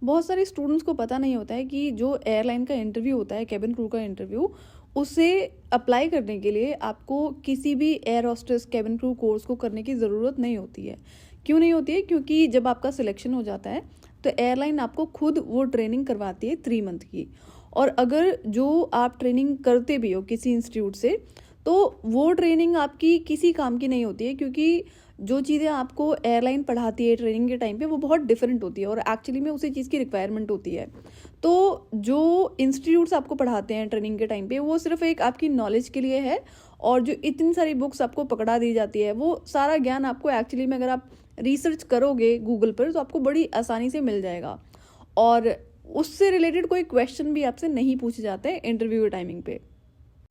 बहुत सारे स्टूडेंट्स को पता नहीं होता है कि जो एयरलाइन का इंटरव्यू होता है, केबिन क्रू का इंटरव्यू, उसे अप्लाई करने के लिए आपको किसी भी air hostess cabin crew course को करने की ज़रूरत नहीं होती है। क्यों नहीं होती है? क्योंकि जब आपका सिलेक्शन हो जाता है तो एयरलाइन आपको खुद वो ट्रेनिंग करवाती है 3 मंथ की। और अगर जो आप ट्रेनिंग करते भी हो किसी इंस्टीट्यूट से, तो वो ट्रेनिंग आपकी किसी काम की नहीं होती है, क्योंकि जो चीज़ें आपको एयरलाइन पढ़ाती है ट्रेनिंग के टाइम पे वो बहुत डिफरेंट होती है और एक्चुअली में उसी चीज़ की रिक्वायरमेंट होती है। तो जो इंस्टीट्यूट्स आपको पढ़ाते हैं ट्रेनिंग के टाइम पे वो सिर्फ एक आपकी नॉलेज के लिए है। और जो इतनी सारी बुक्स आपको पकड़ा दी जाती है वो सारा ज्ञान आपको एक्चुअली में अगर आप रिसर्च करोगे गूगल पर तो आपको बड़ी आसानी से मिल जाएगा। और उससे रिलेटेड कोई क्वेश्चन भी आपसे नहीं पूछे जाते हैं इंटरव्यू के टाइमिंग पे।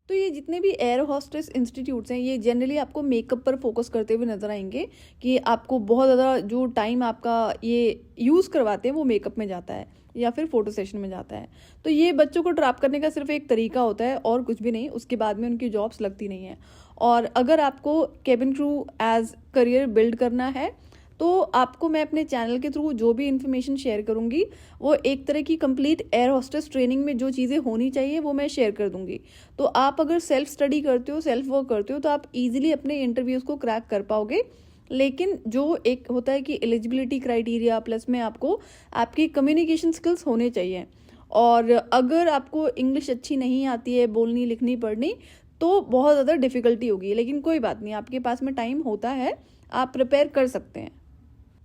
तो ये जितने भी एयर होस्टेस इंस्टीट्यूट्स हैं ये जनरली आपको मेकअप पर फोकस करते हुए नजर आएंगे कि आपको बहुत ज़्यादा जो टाइम आपका ये यूज़ करवाते हैं वो मेकअप में जाता है या फिर फोटो सेशन में जाता है। तो ये बच्चों को ट्रैप करने का सिर्फ एक तरीका होता है और कुछ भी नहीं, उसके बाद में उनकी जॉब्स लगती नहीं है। और अगर आपको cabin crew as career build करना है तो आपको मैं अपने चैनल के थ्रू जो भी इन्फॉर्मेशन शेयर करूंगी वो एक तरह की कंप्लीट एयर होस्टेस ट्रेनिंग में जो चीज़ें होनी चाहिए वो मैं शेयर कर दूंगी। तो आप अगर सेल्फ स्टडी करते हो, सेल्फ वर्क करते हो, तो आप इजीली अपने इंटरव्यूज़ को क्रैक कर पाओगे। लेकिन जो एक होता है कि एलिजिबिलिटी क्राइटेरिया प्लस में आपको आपकी कम्युनिकेशन स्किल्स होने चाहिए। और अगर आपको इंग्लिश अच्छी नहीं आती है बोलनी लिखनी पढ़नी तो बहुत ज़्यादा डिफ़िकल्टी होगी, लेकिन कोई बात नहीं, आपके पास में टाइम होता है, आप प्रिपेयर कर सकते हैं।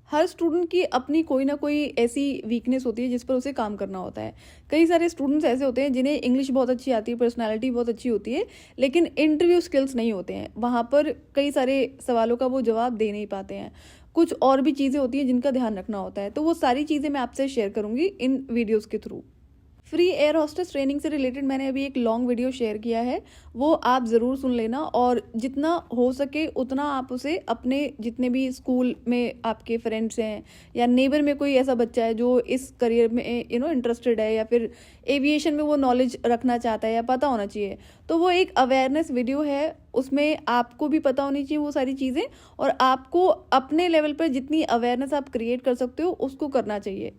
हर स्टूडेंट की अपनी कोई ना कोई ऐसी वीकनेस होती है जिस पर उसे काम करना होता है। कई सारे स्टूडेंट्स ऐसे होते हैं जिन्हें इंग्लिश बहुत अच्छी आती है, पर्सनालिटी बहुत अच्छी होती है, लेकिन इंटरव्यू स्किल्स नहीं होते हैं। वहाँ पर कई सारे सवालों का वो जवाब दे नहीं पाते हैं। कुछ और भी चीज़ें होती हैं जिनका ध्यान रखना होता है, तो वो सारी चीज़ें मैं आपसे शेयर करूँगी इन वीडियोज़ के through. Free air hostess training से रिलेटेड मैंने अभी एक लॉन्ग वीडियो शेयर किया है, वो आप ज़रूर सुन लेना। और जितना हो सके उतना आप उसे अपने जितने भी स्कूल में आपके फ्रेंड्स हैं या नेबर में कोई ऐसा बच्चा है जो इस करियर में इंटरेस्टेड है या फिर एविएशन में वो नॉलेज रखना चाहता है या पता होना चाहिए, तो वो एक अवेयरनेस वीडियो है। उसमें आपको भी पता होनी चाहिए वो सारी चीज़ें, और आपको अपने लेवल पर जितनी अवेयरनेस आप क्रिएट कर सकते हो उसको करना चाहिए,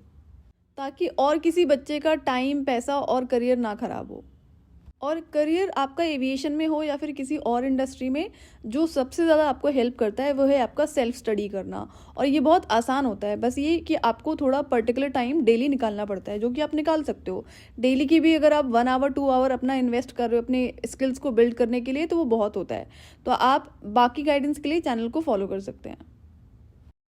ताकि और किसी बच्चे का टाइम, पैसा और करियर ना खराब हो। और करियर आपका एविएशन में हो या फिर किसी और इंडस्ट्री में, जो सबसे ज़्यादा आपको हेल्प करता है वो है आपका सेल्फ स्टडी करना। और ये बहुत आसान होता है, बस ये कि आपको थोड़ा पर्टिकुलर टाइम डेली निकालना पड़ता है, जो कि आप निकाल सकते हो। डेली की भी अगर आप 1 आवर 2 आवर अपना इन्वेस्ट कर रहे हो अपने स्किल्स को बिल्ड करने के लिए तो वो बहुत होता है। तो आप बाकी गाइडेंस के लिए चैनल को फॉलो कर सकते हैं।